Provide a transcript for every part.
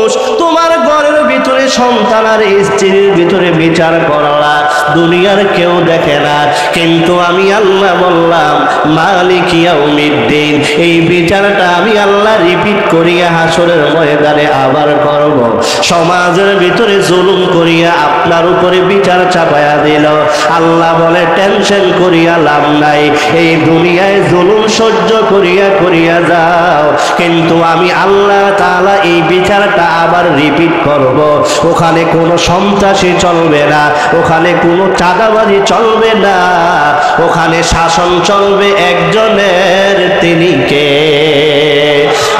মানুষ, তোমার ঘরের ভিতরে সন্তান আর স্ত্রীর ভিতরে বিচার করলা, দুনিয়ার কেউ দেখে না, কিন্তু আমি আল্লাহ বললাম মালিক ইয়াউমিদ্দিন, এই বিচারটা আমি আল্লাহ রিপিট করিয়া হাসরের ময়দানে আবার করব। সমাজের ভিতরে জুলুম করিয়া আপনার উপরে বিচার চাপায়া দিল, আল্লাহ বলে টেনশন করিয়া লাভ নাই, এই দুনিয়ায় জুলুম সহ্য করিয়া যাও, কিন্তু আমি আল্লাহ তাআলা এই বিচারটা আবার রিপিট করব। ওখানে কোনো সন্ত্রাসী চলবে না, ওখানে কোনো চাঁদাবাজি চলবে না, ওখানে শাসন চলবে একজনের, তিনি কে?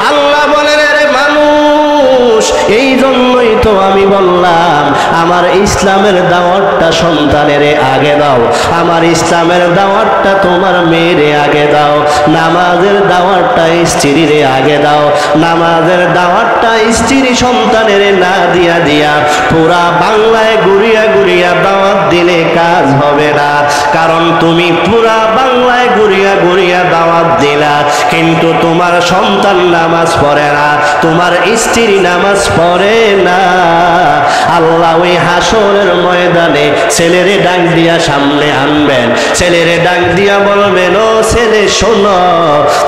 আল্লাহ বলেন রে মানুষ, এই জন্যই তো আমি বললাম আমার ইসলামের দাওয়াতটা সন্তানের আগে দাও, আমার ইসলামের দাওয়াতটা তোমার মেয়ের আগে দাও, নামাজের দাওয়াতটা স্ত্রীর আগে দাও, নামাজের দাওয়াতটা স্ত্রী সন্তানের না দিয়া পুরা বাংলায় ঘুরিয়া দাওয়াত দিলে কাজ হবে না। কারণ তুমি পুরা বাংলায় ঘুরিয়া দাওয়াত দিলা, কিন্তু তোমার সন্তান নামাজ পড়ে না, তোমার স্ত্রী নামাজ পড়ে না। আল্লাহ ওই হাসরের ময়দানে ছেলেরে ডাক দিয়া সামনে আনবেন, ছেলেরে ডাক দিয়া বলবেন, ও ছেলে শোনো,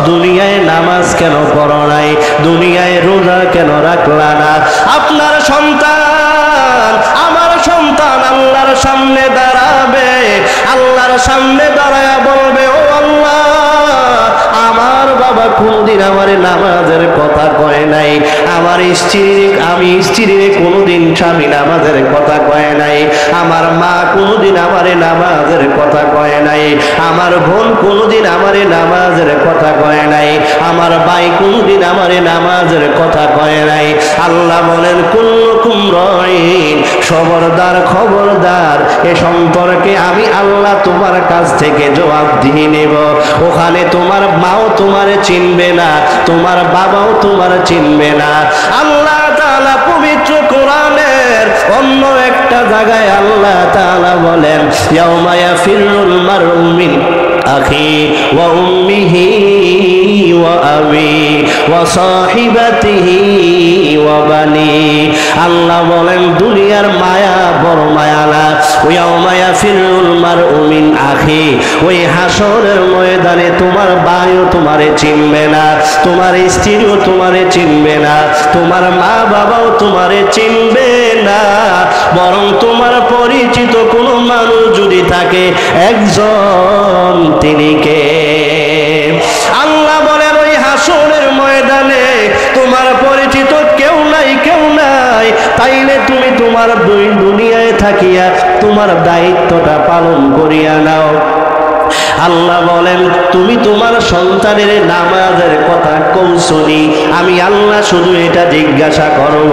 দুনিয়ায় নামাজ কেন পড়ো নাই, দুনিয়ায় রোজা কেন রাখলা না? আপনার সন্তান, আমার সন্তান আল্লাহর সামনে দাঁড়াবে, আল্লাহর সামনে দাঁড়ায়া বলবে, ও আল্লাহ, আমার বাবা কোনদিন আমার নামাজের কথা কয় নাই, আমার স্ত্রীর কোনদিন স্বামী নামাজের কথা কয় নাই, আমার মা কোনদিন আমার নামাজের কথা কয় নাই, আমার বোন কোনদিন আমার নামাজের কথা কয় নাই, আমার ভাই কোনদিন আমার নামাজের কথা কয় নাই। আল্লাহ বলেন কুল্লুকুম রাঈন, খবরদার এ সম্পর্কে আমি আল্লাহ তোমার কাছ থেকে জবাবদিহি নেব। ওখানে তোমার মাও তোমারে চিনবে না, তোমার বাবাও তোমার চিনবে না। আল্লাহ তাআলা পবিত্র কোরআনের অন্য একটা জায়গায় আল্লাহ তাআলা বলেন, ইয়াউমা ইয়াফিরুল মারউ মিন আখি ওয়া উম্মিহি ওয়া আবি ওয়া সাহিবাতিহি ওয়া বানি। আল্লাহ বলেন দুনিয়ার মায়া বড় মায়া না। ইয়াউমা ইয়াফিরুল মারউ মিন আখি, ওই হাসরের ময়দানে তোমার ভাইও তোমারে চিনবে না, তোমার স্ত্রীও তোমারে চিনবে না, তোমার মা বাবাও তোমারে চিনবে না, বরং তোমার পরিচিত কোনো মানুষ যদি থাকে, একজন, তিনি কে? আল্লাহ বলেন ওই হাসরের ময়দানে তোমার পরিচিত কেউ নাই, তাইলে তুমি তোমার দুনিয়ায় থাকিয়া তোমার দায়িত্বটা পালন করিয়া নাও। আল্লাহ বলেন তুমি তোমার সন্তানের নামাজের কথা কৌশলী, আমি আল্লাহ শুধু এটা জিজ্ঞাসা করব,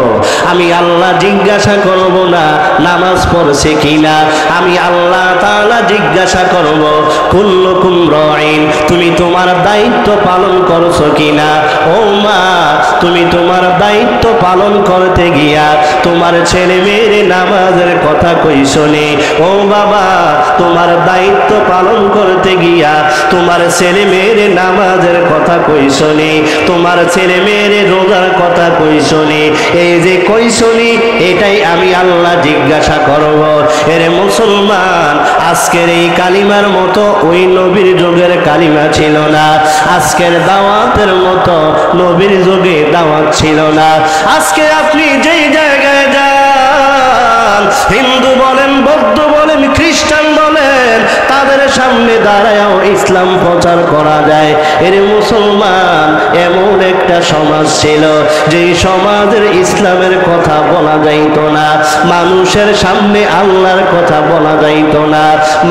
আমি আল্লাহ জিজ্ঞাসা করব না নামাজ পড়ছে কিনা, আমি আল্লাহ তাআলা জিজ্ঞাসা করব কুল্লুকুম রাঈন, তুমি তোমার দায়িত্ব পালন করছো কিনা। ও মা, তুমি তোমার দায়িত্ব পালন করতে গিয়া তোমার ছেলে মেয়ের নামাজের কথা কইছনি। ও বাবা, তোমার দায়িত্ব পালন করতে গিয়া তোমার ছেলে মেয়ের নামাজের কথা কইছনি, তোমার ছেলে মেয়ের রোজার কথা কইছনি। এই যে কইছনি, এটাই আমি আল্লাহ জিজ্ঞাসা করব। এর মুসলমান, আজকের এই কালিমার মতো ওই নবীর যুগের কালিমা ছিল না, আজকের দাওয়াতের মতো নবীর যুগে দাওয়াত ছিল না। আজকে আপনি যেই জায়গায় যান, হিন্দু বলেন, বৌদ্ধ বলেন, খ্রিস্টান বলেন, তাদের সামনে দাঁড়ায়ও ইসলাম প্রচার করা যায়। এর মুসলমান, এমন একটা সমাজ ছিল যেই সমাজের ইসলামের কথা বলা যাইত না, মানুষের সামনে আল্লাহর কথা বলা যাইত না,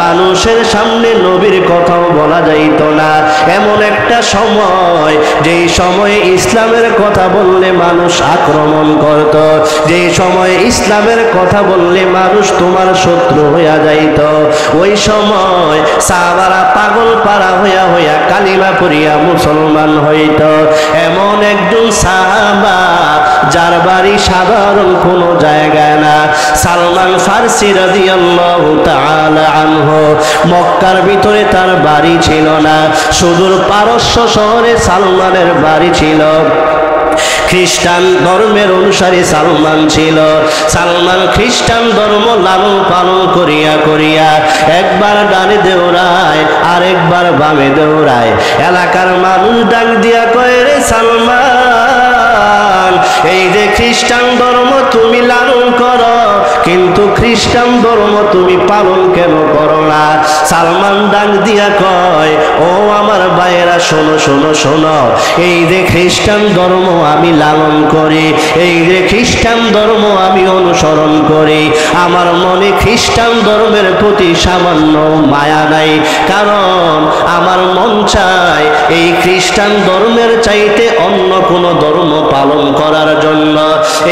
মানুষের সামনে নবীর কথাও বলা যাইত না। এমন একটা সময়, যেই সময়ে ইসলামের কথা বললে মানুষ আক্রমণ করত, যেই সময়ে ইসলামের কথা বললে মানুষ তোমার শত্রু হইয়া যাইত, ওই সময় সাহাবারা পাগল পারা হইয়া কালিমা পড়িয়া মুসলমান হইত। এমন একজন সাহাবা যার বাড়ি সাধারণ কোনো জায়গায় না, সালমান ফারসি রাদিয়াল্লাহু তাআলা আনহু। মক্কার ভিতরে তার বাড়ি ছিল না, সুদূর পারস্য শহরে সালমানের বাড়ি ছিল। খ্রিস্টান ধর্মের অনুসারী সালমান ছিল। সালমান খ্রিস্টান ধর্ম লালন পালন করিয়া করিয়া একবার ডানে দৌড়ায় আর একবার বামে দৌড়ায়। এলাকার মানুষ ডাক দিয়া কয়, রে সালমান, এই যে খ্রিস্টান ধর্ম তুমি লালন করো, কিন্তু খ্রিস্টান ধর্ম তুমি পালন কেন করো না? সালমান ডাক দিয়া কয়, ও আমার ভাইয়েরা, শোনো শোনো শোনো, এই যে খ্রিস্টান ধর্ম আমি লালন করি, এই যে খ্রিস্টান ধর্ম আমি অনুসরণ করি, আমার মনে খ্রিস্টান ধর্মের প্রতি সামান্য মায়া নাই। কারণ আমার মন চায় এই খ্রিস্টান ধর্মের চাইতে অন্য কোনো ধর্ম পালন করার জন্য।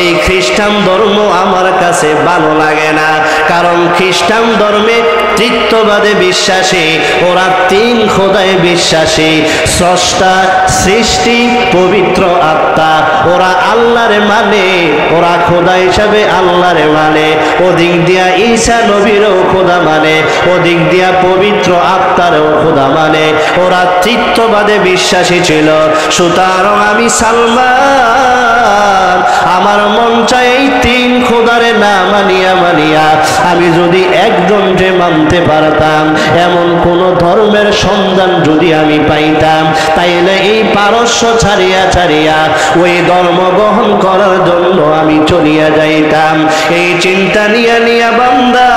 এই খ্রিস্টান ধর্ম আমার কাছে ভালো লাগে না, কারণ খ্রিস্টান ধর্মে তৃতীয়বাদে বিশ্বাসী, ওরা তিন খোদায় বিশ্বাসী, স্রষ্টা, সৃষ্টি, পবিত্র আত্মা। ওরা আল্লাহরে মানে, ওরা খোদা হিসাবে আল্লাহরে মানে, ওদিক দিয়া ঈসা নবীরও খোদা মানে, ওদিক দিয়া পবিত্র আত্মারও খোদা মানে। ওরা তৃতীয়বাদে বিশ্বাসী ছিল। সুতরাং আমি সালমান, আমার মন চাই এই তিন খোদারে না মানিয়া মানিয়া আমি যদি একজনকে মানতে পারতাম, এমন কোন ধর্মের সন্ধান যদি আমি পাইতাম, তাইলে এই পারস্য ছাড়িয়া ছাড়িয়া ওই ধর্ম গ্রহণ করার জন্য আমি চলিয়া যাইতাম। এই চিন্তা নিয়ে নিয়ে বান্দা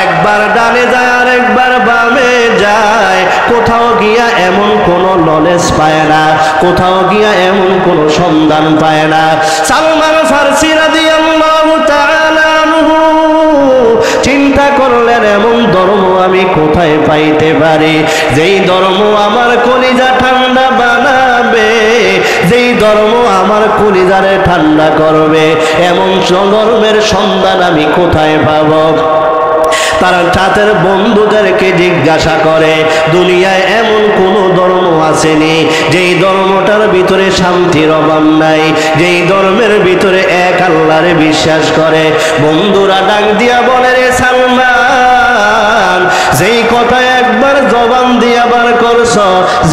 একবার ডানে যায় আর একবার বামে যায়, কোথাও গিয়া এমন কোন নলেজ পায় না, কোথাও গিয়া এমন কোন সন্ধান পায় না। সালমান ফারসি রাদিয়াল্লাহু তাআলা আনহু চিন্তা করলেন, এমন ধর্ম আমি কোথায় পাইতে পারি যেই ধর্ম আমার কলিজা ঠান্ডা বানাবে, যেই ধর্ম আমার কলিজারে ঠান্ডা করবে, এমন ধর্মের সন্ধান আমি কোথায় পাবো? তারা তাদের বন্ধুদেরকে জিজ্ঞাসা করে, দুনিয়ায় এমন কোন ধর্ম আসেনি যেই ধর্মটার ভিতরে শান্তির অভাব নাই, যেই ধর্মের ভিতরে এক আল্লাহরে বিশ্বাস করে। বন্ধুরা ডাক দিয়া বলে, রে সালমান, যেই কথা একবার জবান দিয়া বার করছ,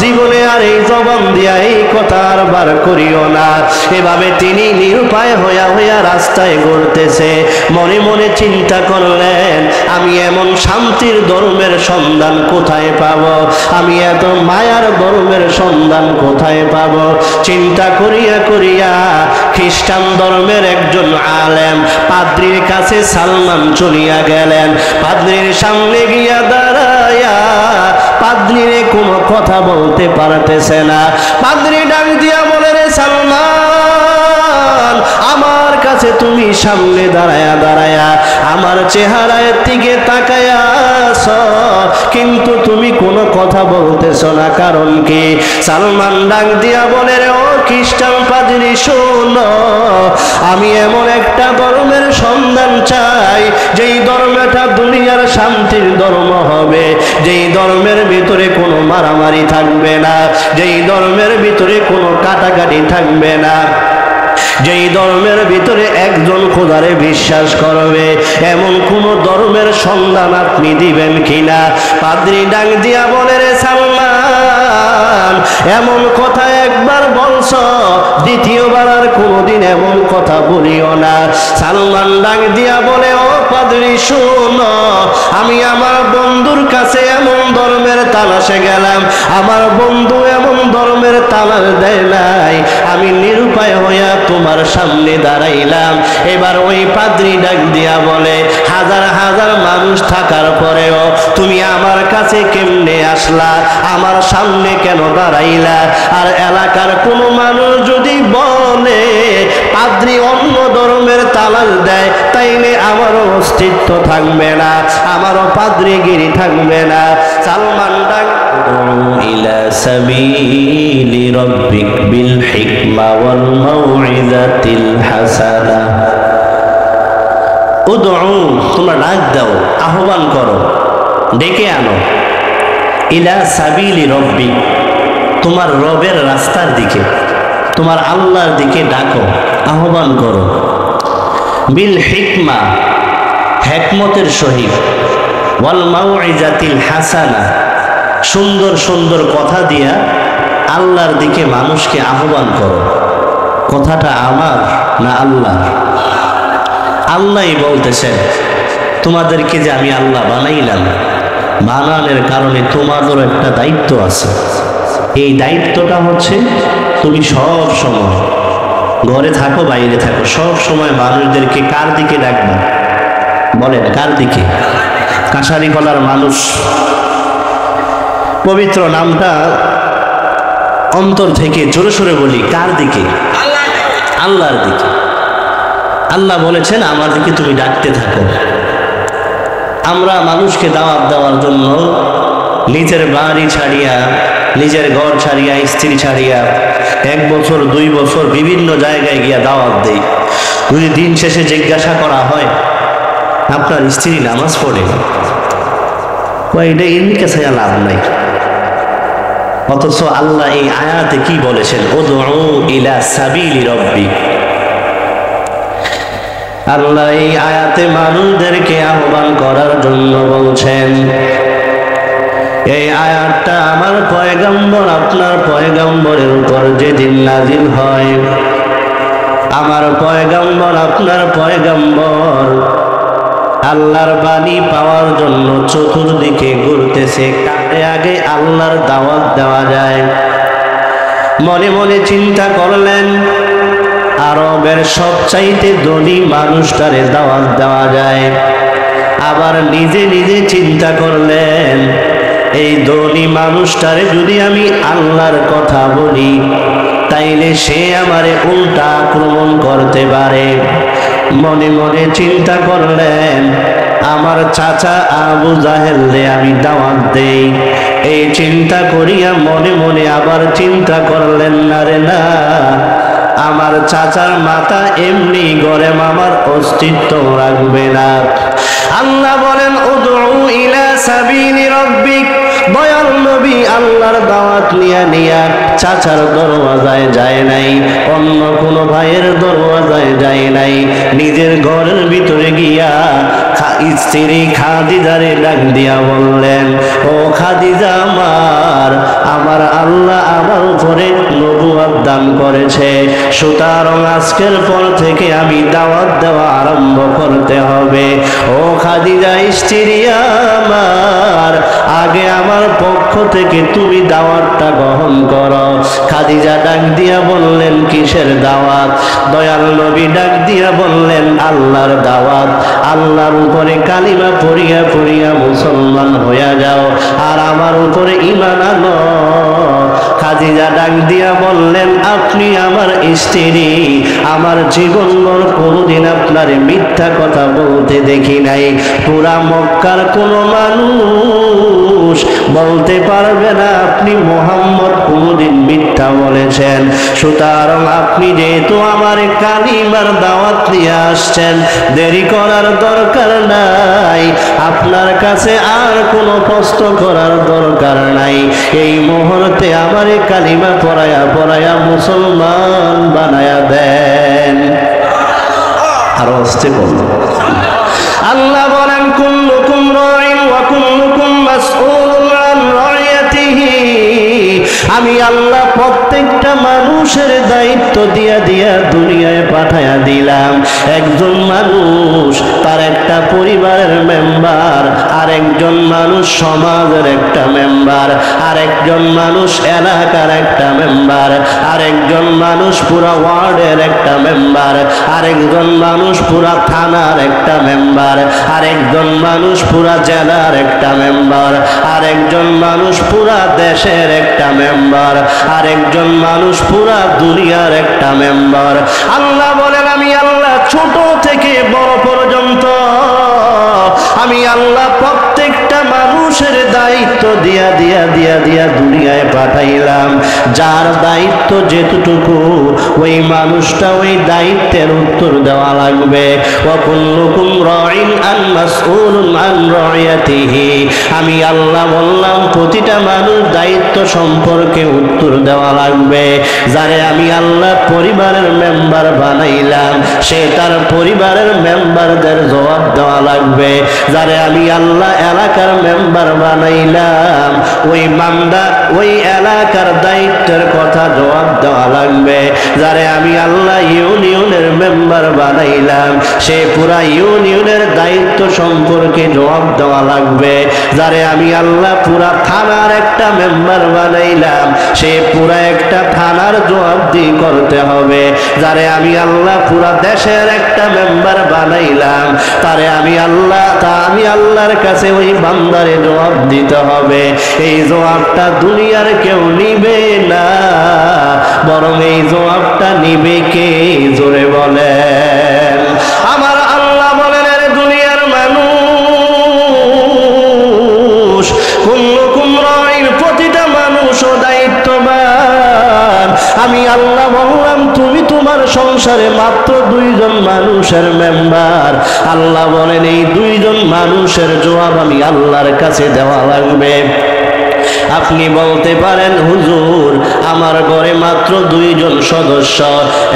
জীবনে আর এই জবান দিয়া এই কথা আর বার করিও না। এভাবে তিনি নিরুপায় হইয়া হইয়া রাস্তায় ঘুরতেছে। মনে মনে চিন্তা করলেন, আমি এমন শান্তির ধর্মের সন্ধান কোথায় পাব, আমি এত মায়ার ধর্মের সন্ধান কোথায় পাব? চিন্তা করিয়া করিয়া খ্রিস্টান ধর্মের একজন আলেম পাদ্রীর কাছে সালমান চলিয়া গেলেন। পাদ্রীর সামনে গিয়া দাঁড়ায়া পাদ্রীরে কোনো কথা বলতে পারতেছে না। পাদ্রী ডাক দিয়া বলে, রে সালমান, আমার কাছে তুমি সামনে দাঁড়ায়া দাঁড়ায়া আমার চেহারার দিকে তাকায়া আছো, কিন্তু তুমি কোনো কথা বলতেছ না, কারণ কি? সালমান ডাক দিয়া বলে, রে ও খ্রিস্টান পাদ্রী, শোনো, আমি এমন একটা ধর্মের সন্ধান চাই যেই ধর্মটা দুনিয়ার শান্তির ধর্ম হবে, যেই ধর্মের ভিতরে কোনো মারামারি থাকবে না, যেই ধর্মের ভিতরে কোনো কাটাকাটি থাকবে না, যেই ধর্মের ভিতরে একজন খোদারে বিশ্বাস করবে, এমন কোন ধর্মের সন্ধান আপনি দিবেন কিনা? পাদ্রী ডাক দিয়া বলে, রে সালমান, এমন কথা একবার বলছ, দ্বিতীয়বার আর কোনোদিন এমন কথা বলিও না। সালমান ডাক দিয়া বলে, ও পাদ্রী, শোনো, আমি আমার বন্ধুর কাছে এমন ধর্মের তালাশে গেলাম, আমার বন্ধু এমন ধর্মের তালাশ দেয় নাই, আমি নিরুপায় হইয়া তোমার সামনে দাঁড়াইলাম। এবার ওই পাদ্রী ডাক দিয়া বলে, হাজার হাজার মানুষ থাকার পরেও তুমি আমার কাছে কেমনে আসলা, আমার সামনে কেন দাঁড়াইলা? আর এলাকার কোনো মানুষ যদি বলে পাদ্রী অন্য ধর্মের তালাশ দেয়, তাইলে আমারও অস্তিত্ব থাকবে না, আমারও পাদ্রীগিরি থাকবে না। সালমান ডাক, ইলা সাবিলি রাব্বিক বিল হিকমা ওয়াল মাউইযাতিল হাসানা, উদউ, তোমরা ডাক দাও, আহ্বান করো, ডেকে আনো, ইলা সাবিলি রাব্বিক, তোমার রবের রাস্তার দিকে, তোমার আল্লাহর দিকে ডাকো, আহ্বান করো, বিল হিকমা, হিকমতের সহিত, ওয়াল মাউইযাতিল হাসানা, সুন্দর সুন্দর কথা দিয়া আল্লাহর দিকে মানুষকে আহ্বান করো। কথাটা আমার না আল্লাহ? আল্লাহই বলতেছেন তোমাদেরকে যে আমি আল্লাহ বানাইলাম, বানানোর কারণে তোমাদেরও একটা দায়িত্ব আছে। এই দায়িত্বটা হচ্ছে তুমি সব সময় ঘরে থাকো বাইরে থাকো, সব সময় মানুষদেরকে কার দিকে ডাকবা? বলেন কার দিকে? কাশারিকলার মানুষ পবিত্র নামটা অন্তর থেকে জোরে সোরে বলি, কার দিকে? আল্লাহর দিকে। আল্লাহ বলেছেন আমার দিকে তুমি ডাকতে থাকো। আমরা মানুষকে দাওয়াত দেওয়ার জন্য নিজের বাড়ি ছাড়িয়া, নিজের ঘর ছাড়িয়া, স্ত্রী ছাড়িয়া 1 বছর 2 বছর বিভিন্ন জায়গায় গিয়া দাওয়াত দেই। যদি দিন শেষে জিজ্ঞাসা করা হয় আপনার স্ত্রী নামাজ পড়ে, এটা এমনিকে ছায়া লাভ নাই। অথচ আল্লাহ এই আয়াতে কি বলেছেন? উদউ ইলা সাবিলি রাব্বিক। আল্লাহ এই আয়াতে মানুষদেরকে আহ্বান করার জন্য বলছেন। এই আয়াতটা আমার পয়গম্বর, আপনার পয়গম্বরের উপর যেদিন নাজিল হয়, আমার পয়গম্বর, আপনার পয়গম্বর আল্লাহর বাণী পাওয়ার জন্য চতুর্দিকে ঘুরতেছে। কাকে আগে আল্লাহর দাওয়াত দেওয়া যায়? মনে মনে চিন্তা করলেন আরবের সবচাইতে ধনী মানুষটারে দাওয়াত দেওয়া যায়। আবার নিজে নিজে চিন্তা করলেন এই ধনী মানুষটারে যদি আমি আল্লাহর কথা বলি তাইলে সে আমারে উল্টা আক্রমণ করতে পারে। মনে মনে চিন্তা করলেন আমার চাচা আবু জাহেলরে আমি দাওয়াত দেই। এই চিন্তা করিয়া মনে মনে আবার চিন্তা করলেন না রে না, আমার চাচার মাথা এমনি গরম, আমার অস্তিত্ব রাখবে না। আল্লাহ বলেন উদউ ইলা সাবিলি রাব্বিক। দয়াল নবী আল্লাহর দাওয়াত নিয়া চাচার দরওয়াজায় যায় নাই, অন্য কোন ভাইয়ের দরওয়াজায় যায় নাই, নিজের ঘরের ভিতরে গিয়া স্ত্রী খাদিজারে ডাক দিয়া বললেন ও খাদিজা, আমার আল্লাহ আমার উপরে নবুয়ত দান করেছে, সুতরাং আজকের পর থেকে আমি দাওয়াত দেওয়া আরম্ভ করতে হবে। ও খাদিজা স্ত্রী আমার, আগে আমার পক্ষ থেকে তুমি দাওয়াতটা গ্রহণ করো। খাদিজা ডাক দিয়া বললেন কিসের দাওয়াত? দয়াল নবী ডাক দিয়া বললেন আল্লাহর দাওয়াত। আল্লাহর উপরে কালিমা পড়িয়া পড়িয়া মুসলমান হইয়া যাও আর আমার উপরে ঈমান আনো। খাদিজা ডাক দিয়া বললেন আপনি আমার স্ত্রী, আমার জীবনভর কোনোদিন আপনার মিথ্যা কথা বলতে দেখি নাই। পুরা মক্কার কোনো মানুষ বলতে পারবে না আপনি মুহাম্মদ কোনোদিন মিথ্যা বলেছেন। সুতরাং আপনি যেহেতু আমার কালিমার দাওয়াত নিয়ে আসছেন, দেরি করার দরকার নাই, আপনার কাছে আর কোনো প্রশ্ন করার দরকার নাই। এই মুহূর্তে আমার কালিমা পড়ায়া পড়ায়া মুসলমান বানায়া দেন। আরো আসতে বল। আল্লাহ বলেন কুল্লুকুম রাইন ওয়া কুল্লুকুম মাসউলুন আন রাইয়াতিহি। আমি আল্লাহ প্রত্যেকটা মানুষের দায়িত্ব দিয়া দিয়া দুনিয়ায় পাঠায়া দিলাম। একজন মানুষ তার একটা পরিবারের মেম্বার, আরেকজন মানুষ সমাজের একটা মেম্বার, আরেকজন মানুষ এলাকার একটা মেম্বার, আরেকজন মানুষ পুরা ওয়ার্ডের একটা মেম্বার, আরেকজন মানুষ পুরা থানার একটা মেম্বার, আরেকজন মানুষ পুরা জেলার একটা মেম্বার, আরেকজন মানুষ পুরা দেশের একটা মেম্বার, আরেকজন মানুষ পুরা দুনিয়ার একটা মেম্বার। আল্লাহ বলেন আমি আল্লাহ ছোট থেকে বড় পর্যন্ত আমি আল্লাহ প্রত্যেকটা মানুষের দায়িত্ব দিয়া দিয়া দিয়া দিয়া দুনিয়ায় পাঠাইলাম। যার দায়িত্ব যেটুকু ওই মানুষটা ওই দায়িত্বের উত্তর দেওয়া লাগবে। ওয়া কুল্লুকুম রাইন আন মাসউলুন আন রাইয়াতিহি। আমি আল্লাহ বললাম প্রতিটা মানুষ দায়িত্ব সম্পর্কে উত্তর দেওয়া লাগবে। যারে আমি আল্লাহ পরিবারের মেম্বার বানাইলাম সে তার পরিবারের মেম্বারদের জবাব দেওয়া লাগবে। যারে আমি আল্লাহ এলাকার মেম্বার বানাই বানাইলাম, ওই বান্দা ওই এলাকার দায়িত্বের কথা জবাব দেওয়া লাগবে। যারে আমি আল্লাহ ইউনিয়নের মেম্বার বানাইলাম, সে পুরা ইউনিয়নের দায়িত্ব সম্পর্কে জবাব দেওয়া লাগবে। যারে আমি আল্লাহ পুরা থানার একটা মেম্বার বানাইলাম, সে পুরা একটা থানার জবাবদিহি করতে হবে। যারে আমি আল্লাহ পুরা দেশের একটা মেম্বার বানাইলাম, তারে আমি আল্লাহর কাছে ওই বান্দারে জবাব দিতে হবে। এই জবাবটা দুনিয়ার কেউ নিবে না, বরং এই জবাবটা নিবে কে? জোরে বলেন। আমার আল্লাহ বলেন, এর দুনিয়ার মানুষ, কুল্লুকুম রাইন, প্রতিটা মানুষও দায়িত্ববান। আমি আল্লাহ বললাম, তুমি তোমার সংসারে মাত্র 2 জন মানুষের মেম্বার। আল্লাহ বলেন, এই 2 জন মানুষের জবাব আমি আল্লাহর কাছে দেওয়া লাগবে। আপনি বলতে পারেন, হুজুর আমার ঘরে মাত্র 2 জন সদস্য,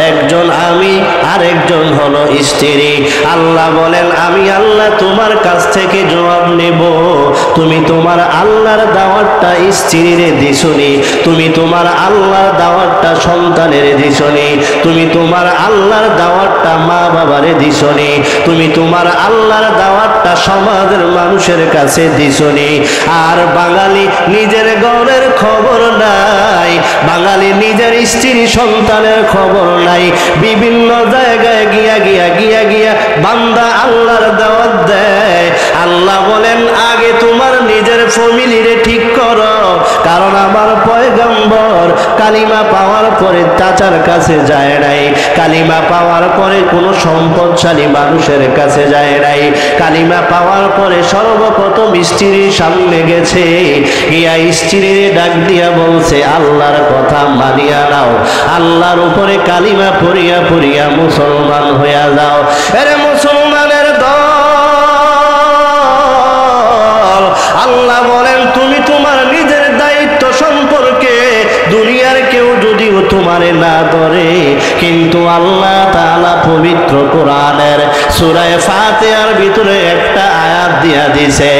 একজন আমি আর একজন হলো স্ত্রী। আল্লাহ বলেন, আমি আল্লাহ তোমার কাছ থেকে জবাব নেব। তুমি তোমার আল্লাহর দাওয়াতটা স্ত্রীরে দিছনি, তুমি তোমার আল্লাহর দাওয়াতটা সন্তানের দিছনি, তুমি তোমার আল্লাহর দাওয়াতটা মা বাবারে দিছনি, তুমি তোমার আল্লাহর দাওয়াতটা সমাজের মানুষের কাছে দিছনি। আর বাঙালি নিজের ঘরের খবর নাই, বাঙালি নিজের স্ত্রী সন্তানের খবর নাই, বিভিন্ন জায়গায় গিয়া বান্দা আল্লাহর দাওয়াত দেয়। আল্লাহ বলেন, আগে তোমার নিজের ফ্যামিলিরে ঠিক করো, কারণ আমার পয়গম্বর কালিমা পাওয়ার পরে চাচার কাছে যায় নাই, কালিমা পাওয়ার পরে কোনো সম্পদশালী মানুষের কাছে যায় নাই, কালিমা পাওয়ার পরে সর্বপ্রথম স্ত্রীর সামনে গেছে, গিয়া স্ত্রীর ডাক দিয়া বলছে, আল্লাহর কথা মানিয়া নাও, আল্লাহর উপরে কালিমা পড়িয়া পড়িয়া মুসলমান হইয়া যাও। এরে মুসলমানের দল, আল্লাহ বলেন, তুমি তোমার নিজের দায়িত্ব সম্পর্কে দুনিয়ার কেউ যদিও তোমারে না ধরে, কিন্তু আল্লাহ তাআলা পবিত্র কোরআনের সূরা ফাতিহার ভিতরে একটা আয়াত দিয়া দিছে,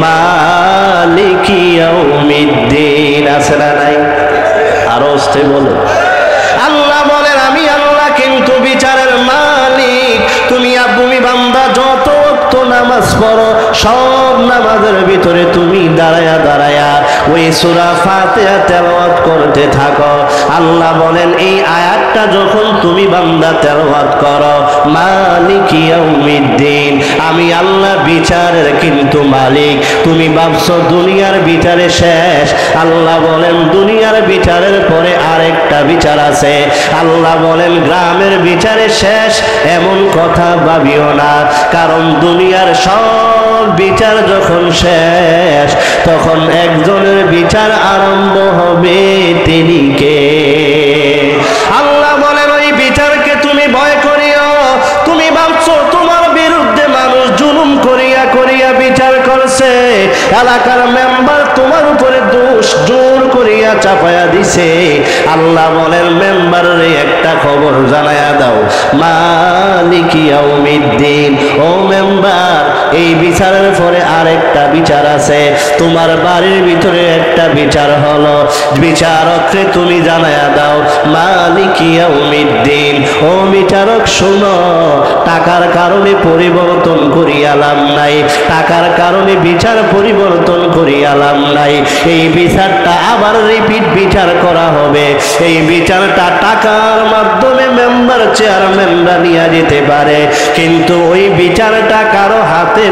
মালিকি ইয়াউমিদ্দিন। আছে না নাই? আরো আসতে বলে। আল্লাহ বলেন, আমি আল্লাহ কিন্তু বিচারের মালিক। তুমি বান্দা যত ওয়াক্ত নামাজ পড়ো, সব নামাজের ভিতরে তুমি দাঁড়ায়া ওই সূরা ফাতিহা তেলাওয়াত করতে থাকো। আল্লাহ বলেন, এই আয়াতটা যখন তুমি বান্দা তেলাওয়াত করো, মালিকি ইয়াউমিদ্দিন, আমি আল্লাহ বিচারের কিন্তু মালিক। তুমি ভাবছো দুনিয়ার বিচারে শেষ, আল্লাহ বলেন দুনিয়ার বিচারের পরে আরেকটা বিচার আছে। আল্লাহ বলেন, গ্রামের বিচারে শেষ এমন কথা ভাবিও না, কারণ দুনিয়ার সব বিচার যখন শেষ, তখন একজনের বিচার আরম্ভ হবে, তিনি কে? আল্লাহ বলেন, ওই বিচারকে তুমি ভয় করিও। তুমি ভাবছো তোমার বিরুদ্ধে মানুষ জুলুম করিয়া বিচার করছে, এলাকার মেম্বার তোমার উপরে দোষ জোর করিয়া চাপায়া দিছে। আল্লাহ বলেন, মেম্বারের একটা খবর জানায়া দাও, মালিকি ইয়াউমিদ্দিন, ও মেম্বার, এই বিচারের পরে আরেকটা বিচার আছে। তোমার বাড়ির ভিতরে একটা বিচার হলো, বিচারককে তুমি জানায়া দাও, মালিকি ইয়াউমিদ্দিন, ও বিচারক শোনো, টাকার কারণে পরিবর্তন করিয়া লাভ নাই, টাকার কারণে বিচার পরিবর্তন করিয়া লাভ নাই। এই বিচারটা আবার রিপিট বিচার করা হবে। এই বিচারটা টাকার মাধ্যমে মেম্বার চেয়ারম্যানরা নিয়ে যেতে পারে, কিন্তু ওই বিচারটা কারো হাতে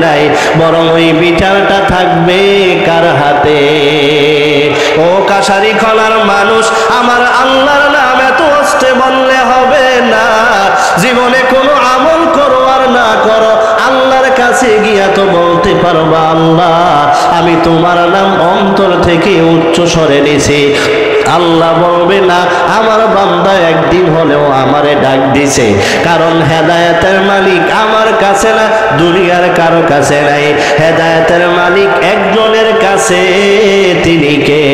নাই, বরং ওই বিচারটা থাকবে কার হাতে? ও কাশারি খোলার মানুষ, আমার আল্লাহর নাম এত আস্তে বললে হবে না। জীবনে কোনো আমল করো আর না করো, আল্লাহর কাছে গিয়া তো বলতে পারবা, আল্লাহ আমি তোমার নাম অন্তর থেকে উচ্চ স্বরে নিছি। আল্লাহ বলবে না, আমার বান্দা একদিন হলেও আমারে ডাক দিছে, কারণ হেদায়েতের মালিক আমার কাছে না, দুনিয়ার কারো কাছে নাই। হেদায়েতের মালিক একজনের কাছে, তিনি কে?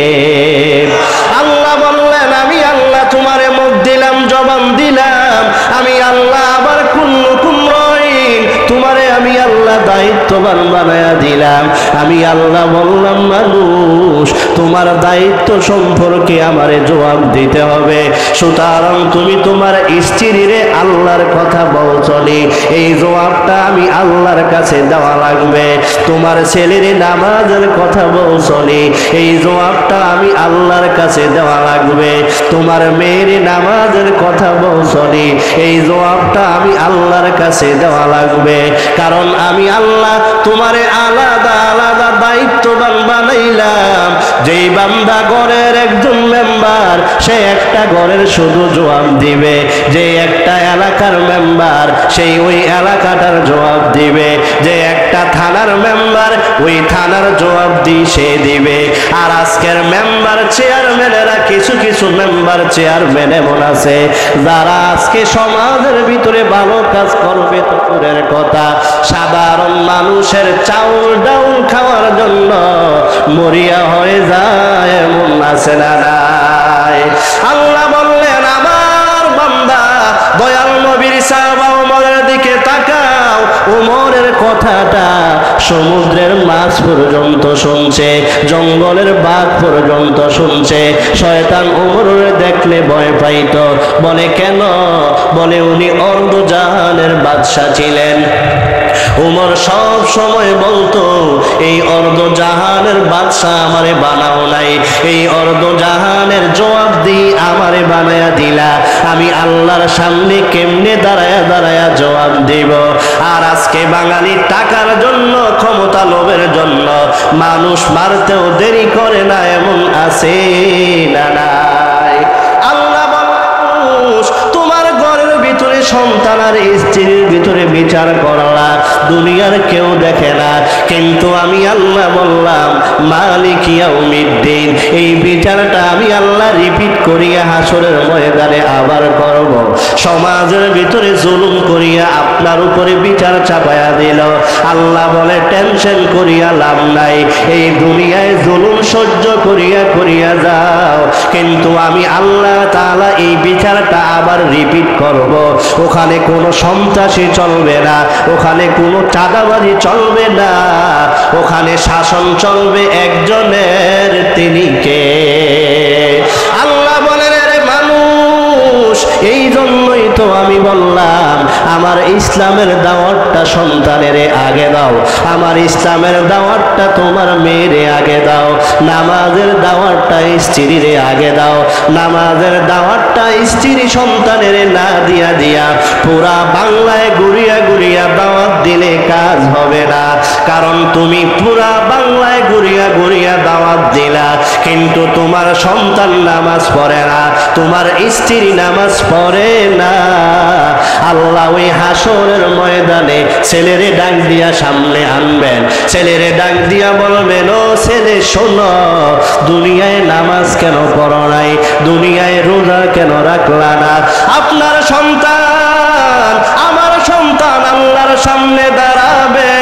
আল্লাহ বললেন, আমি আল্লাহ তোমারে মুখ দিলাম, জবান দিলাম, আমি আল্লাহ আবার কুল্লুকুম রাইন, তোমারে আমি আল্লাহ দায়িত্ব দায়িত্ববান বানায়া দিলাম। আমি আল্লাহ বললাম, মানুষ তোমার দায়িত্ব সম্পর্কে আমারে জবাব দিতে হবে। সুতরাং তুমি তোমার স্ত্রীরে আল্লাহর কথা বলছনি, এই জবাবটা আমি আল্লাহর কাছে দেওয়া লাগবে। তোমার ছেলের নামাজের কথা বলছনি, এই জবাবটা আমি আল্লাহর কাছে দেওয়া লাগবে। তোমার মেয়ের নামাজের কথা বলছনি, এই জবাবটা আমি আল্লাহর কাছে দেওয়া লাগবে। কারণ আমি আল্লাহ তোমারে আলাদা আলাদা দায়িত্ববান বানাইলাম। যেই বান্দা ঘরের একজন মেম্বার, সে একটা ঘরের শুধু জবাব দিবে। যে একটা এলাকার মেম্বার, সেই ওই এলাকাটার জবাব দিবে। যে একটা থানার মেম্বার, ওই থানার জবাব সে দিবে। আর আজকের মেম্বার চেয়ারম্যানেরা, কিছু কিছু মেম্বার চেয়ারম্যান এমন আছে যারা আজকে সমাজের ভিতরে ভালো কাজ করবে তো দূরের কথা, সাধারণ মানুষের চাউল ডাউল খাওয়ার জন্য মরিয়া হয়ে যায় এমন আছে না নাই? আল্লাহ বললেন, আমার বান্দা দয়াল নবীর সাহাবা ওমরের দিকে তাকাও। ওমরের কথাটা সমুদ্রের মাছ পর্যন্ত শুনছে, জঙ্গলের বাঘ পর্যন্ত শুনছে। শয়তান ওমরের দেখলে ভয় পাইত। বলে কেন? বলে উনি অর্ধজাহানের বাদশা ছিলেন। ওমর সব সময় বলতো, এই অর্ধজাহানের বাদশা আমারে বানাও নাই, এই অর্ধজাহানের জবাব দি আমারে বানায়া দিলা। আমি আল্লাহর সামনে কেমনে দাঁড়ায়া দাঁড়ায়া জবাব দিব? আর আজকে বাঙালি টাকার জন্য, ক্ষমতা লোভের জন্য মানুষ মারতেও দেরি করে না, এমন আছে না নাই? আল্লাহ মানুষ তোমার ঘরের ভিতরে সন্তান আর স্ত্রীর ভিতরে বিচার করলা, দুনিয়ার কেউ দেখে না, কিন্তু আমি আল্লাহ বললাম মালিক ইয়াউমিদ্দিন, এই বিচারটা আমি আল্লাহ রিপিট করিয়া হাসরের ময়দানে আবার করব। সমাজের ভিতরে জুলুম করিয়া আপনার উপরে বিচার চাপায়া দিল। আল্লাহ বলে টেনশন করিয়া লাভ নাই, এই দুনিয়ায় জুলুম সহ্য করিয়া করিয়া যাও, কিন্তু আমি আল্লাহ তাআলা এই বিচারটা আবার রিপিট করব। ওখানে কোনো সন্ত্রাসী চলবে না, ওখানে কোনো চাঁদাবাজি চলবে না, ওখানে শাসন চলবে একজনের, তিনি কে? আল্লাহ বলেন, রে মানুষ, এই জন্যই তো আমি বললাম আমার ইসলামের দাওয়াতটা সন্তানের আগে দাও, আমার ইসলামের দাওয়াতটা তোমার মেয়েরে আগে দাও, নামাজের দাওয়াতটা স্ত্রীর আগে দাও। নামাজের দাওয়াতটা স্ত্রী সন্তানের না দিয়া দিয়া পুরা বাংলায় ঘুরিয়া ঘুরিয়া দাওয়াত দিলে কাজ হবে না। কারণ তুমি পুরা বাংলায় ঘুরিয়া ঘুরিয়া দাওয়াত দিলা, কিন্তু তোমার সন্তান নামাজ পড়ে না, তোমার স্ত্রী নামাজ পড়ে না। আল্লাহ ওই হাসরের ময়দানে ছেলেরে ডাক দিয়া সামনে আনবেন, ছেলেরে ডাক দিয়া বলবেন, ও ছেলে শোনো, দুনিয়ায় নামাজ কেন পড়ো নাই, দুনিয়ায় রোজা কেন রাখলা না? আপনার সন্তান, আমার সন্তান আল্লাহর সামনে দাঁড়াবে,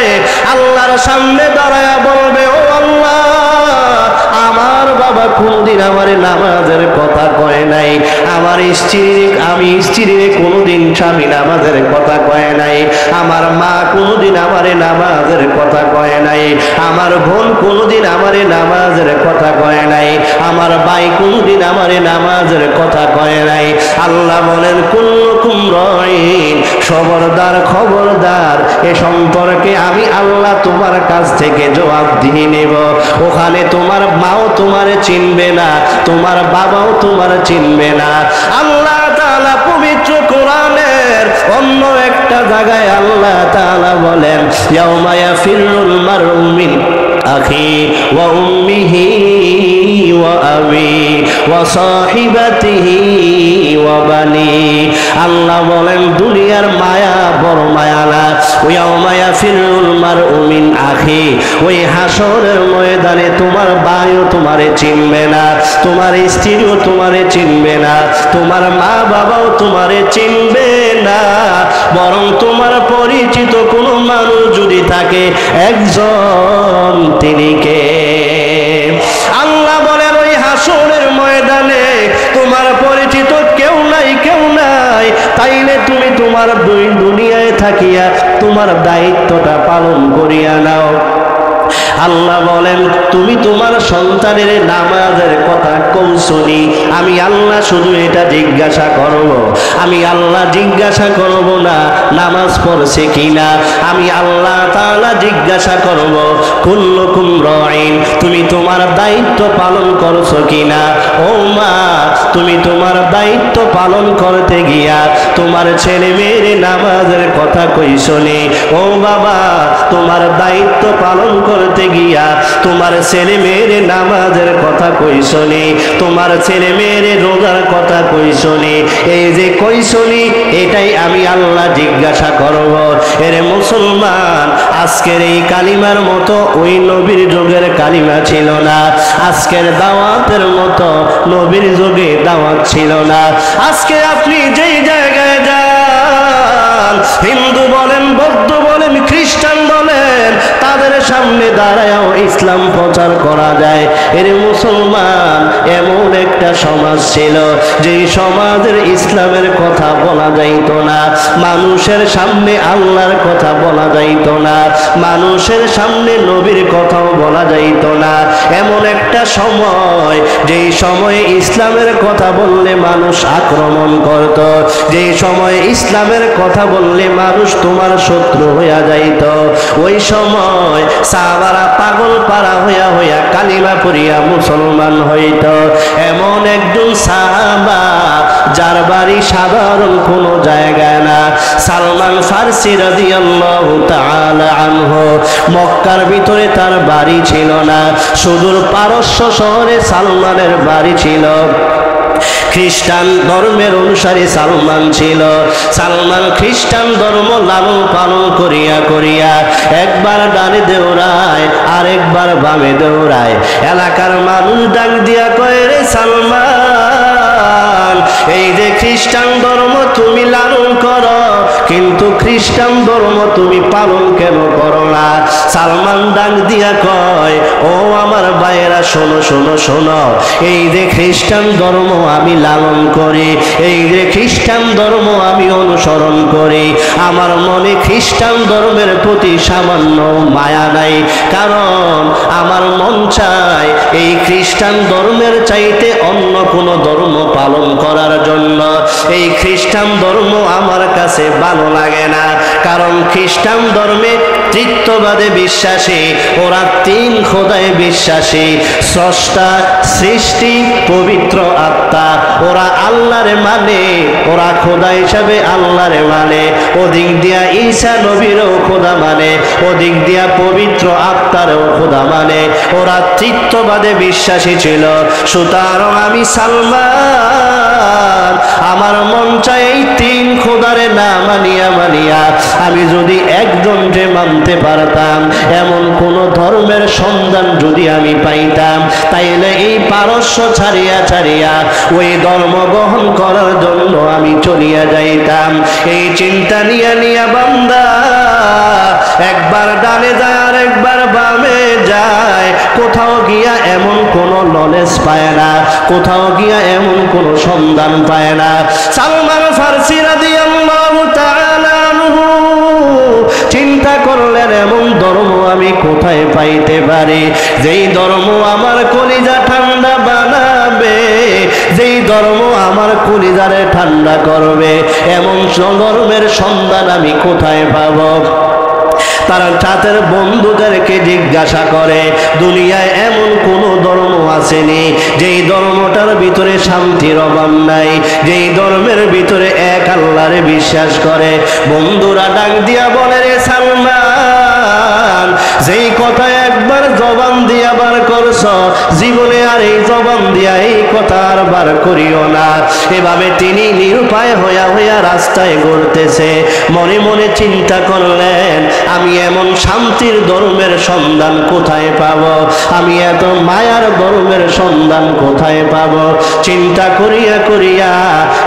আল্লাহর সামনে দাঁড়ায়া বলবে, ও আল্লাহ, আমার বাবা কোনদিন আমার নামাজের কথা কয় নাই, আমার আমি স্ত্রীর কোনদিন স্বামী নামাজের কথা কয় নাই, আমার মা কোনদিন আমারে নামাজের কথা কয় নাই, আমার বোন কোনদিন আমারে নামাজের কথা কয় নাই, আমার ভাই কোনদিন আমারে নামাজের কথা কয় নাই। আল্লাহ বলেন, কুল্লুকুম রাইন, খবরদার খবরদার, এ সম্পর্কে আমি আল্লাহ তোমার কাছ থেকে জবাব দিয়ে নেব। ওখানে তোমার মাও তোমারে চিনবে না, তোমার বাবাও তোমার চিনবে না। আল্লাহ তাআলা পবিত্র কোরআনের অন্য একটা জায়গায় আল্লাহ তাআলা বলেন, ইয়াউমা ইয়াফিরুল মারউ মিন আখি ওয়া উম্মিহি ওয়া আবি ওয়া সাহিবাতিহি ওয়া বানি। আল্লাহ বলেন, দুনিয়ার মায়া বড় মায়া না। ইয়াউমা ইয়াফিরুল মারউ মিন আখি, ওই হাসরের ময়দানে তোমার ভাইও তোমারে চিনবে না, তোমার স্ত্রীও তোমারে চিনবে না, তোমার মা বাবাও তোমারে চিনবে না, বরং তোমার পরিচিত কোনো মানুষ যদি থাকে, একজন, তিনি কে? আল্লাহ বলেন, ওই হাসরের ময়দানে তোমার পরিচিত কেউ নাই, কেউ নাই। তাইলে তুমি তোমার দুনিয়ায় থাকিয়া তোমার দায়িত্বটা পালন করিয়া নাও। আল্লাহ বলেন, তুমি তোমার সন্তানের নামাজের কথা কৌশলী, আমি আল্লাহ শুধু এটা জিজ্ঞাসা করব। আমি আল্লাহ জিজ্ঞাসা করব না নামাজ পড়ছে কিনা, আমি আল্লাহ তাআলা জিজ্ঞাসা করব কুল্লুকুম রাঈন, তুমি তোমার দায়িত্ব পালন করছো কিনা। ও মা, তুমি তোমার দায়িত্ব পালন করতে গিয়া তোমার ছেলে মেয়ের নামাজের কথা কইছনি। ও বাবা, তোমার দায়িত্ব পালন করতে গিয়া তোমার ছেলে মেয়ের নামাজের কথা কইছনি, তোমার ছেলে মেয়ের রোজার কথা কইছনি। এই যে কইছনি, এটাই আমি আল্লাহ জিজ্ঞাসা করব। এরে মুসলমান, আজকের এই কালিমার মতো ওই নবীর যুগের কালিমা ছিল না, আজকের দাওয়াতের মতো নবীর যুগে দাওয়াত ছিল না। আজকে আপনি যেই জায়গায় যান, হিন্দু বলেন, বৌদ্ধ বলেন, খ্রিস্টান বলেন, তাদের সামনে দাঁড়ায়ও ইসলাম প্রচার করা যায়। এর মুসলমান, এমন একটা সমাজ ছিল যেই সমাজের ইসলামের কথা বলা যাইত না, মানুষের সামনে আল্লাহর কথা বলা যাইত না, মানুষের সামনে নবীর কথাও বলা যাইত না। এমন একটা সময়, যেই সময়ে ইসলামের কথা বললে মানুষ আক্রমণ করত, যেই সময়ে ইসলামের কথা বললে মানুষ তোমার শত্রু হইয়া যাইত। ওই সময় সাহাবারা পাগল পারা হইয়া হইয়া কালিমা পড়িয়া মুসলমান হইত। এমন একজন সাহাবা যার বাড়ি সাধারণ কোনো জায়গায় না, সালমান ফারসি রাদিয়াল্লাহু তাআলা আনহু। মক্কার ভিতরে তার বাড়ি ছিল না, সুদূর পারস্য শহরে সালমানের বাড়ি ছিল। খ্রিস্টান ধর্মের অনুসারী সালমান ছিল। সালমান খ্রিস্টান ধর্ম লালন পালন করিয়া করিয়া একবার ডানে দৌড়ায়, আরেকবার বামে দৌড়ায়। এলাকার মানুষ ডাক দিয়া কয়, রে সালমান, এই যে খ্রিস্টান ধর্ম তুমি লালন করো, কিন্তু খ্রিস্টান ধর্ম তুমি পালন কেন করো না? সালমান ডাক দিয়া কয়, ও আমার ভাইয়েরা, শোনো শোনো শোনো, এই যে খ্রিস্টান ধর্ম আমি লালন করি, এই যে খ্রিস্টান ধর্ম আমি অনুসরণ করি, আমার মনে খ্রিস্টান ধর্মের প্রতি সামান্য মায়া নাই। কারণ আমার মন চায় এই খ্রিস্টান ধর্মের চাইতে অন্য কোনো ধর্ম পালন করার জন্য। এই খ্রিস্টান ধর্ম আমার কাছে ভালো লাগে না, কারণ খ্রিস্টান ধর্মে তৃত্ববাদে বিশ্বাসী, ওরা তিন খোদায় বিশ্বাসী, স্রষ্টা, সৃষ্টি, পবিত্র আত্মা। ওরা আল্লাহরে মানে, ওরা খোদা হিসাবে আল্লাহরে মানে, ওদিক দিয়া ঈসা নবীরও খোদা মানে, ওদিক দিয়া পবিত্র আত্মারও খোদা মানে। ওরা তৃত্ববাদে বিশ্বাসী ছিল। সুতরাং আমি সালমান, আমার মন চাই এই তিন খোদারে না মানিয়া মানিয়া আমি যদি একজনকে মানতে পারতাম, এমন কোন ধর্মের সন্ধান যদি আমি পাইতাম, তাইলে এই পারস্য ছাড়িয়া ছাড়িয়া ওই ধর্ম গ্রহণ করার জন্য আমি চলিয়া যাইতাম। এই চিন্তা নিয়া নিয়া বান্দা একবার ডানে যায় আর একবার বামে যায়, কোথাও গিয়া এমন কোন নলেজ পায় না, কোথাও গিয়া এমন কোন সন্ধান পায় না। সালমান ফারসি রাদিয়াল্লাহু তাআলা আনহু চিন্তা করলেন, এমন ধর্ম আমি কোথায় পাইতে পারি যেই ধর্ম আমার কলিজা ঠান্ডা বানাবে, যেই ধর্ম আমার কলিজারে ঠান্ডা করবে, এমন ধর্মের সন্ধান আমি কোথায় পাবো? তারা তাদের বন্ধুদেরকে জিজ্ঞাসা করে, দুনিয়ায় এমন কোন ধর্ম আসেনি যেই ধর্মটার ভিতরে শান্তির অভাব নাই, যেই ধর্মের ভিতরে এক আল্লাহরে বিশ্বাস করে। বন্ধুরা ডাক দিয়া বলে, রে সালমান, যেই কথা একবার জবান দিয়া বার করছ, জীবনে আর এই জবান দিয়া এই কথা আর বার করিও না। এভাবে তিনি নিরুপায় হইয়া হইয়া রাস্তায় ঘুরতেছে। মনে মনে চিন্তা করলেন, আমি এমন শান্তির ধর্মের সন্ধান কোথায় পাব? আমি এত মায়ার ধর্মের সন্ধান কোথায় পাব? চিন্তা করিয়া করিয়া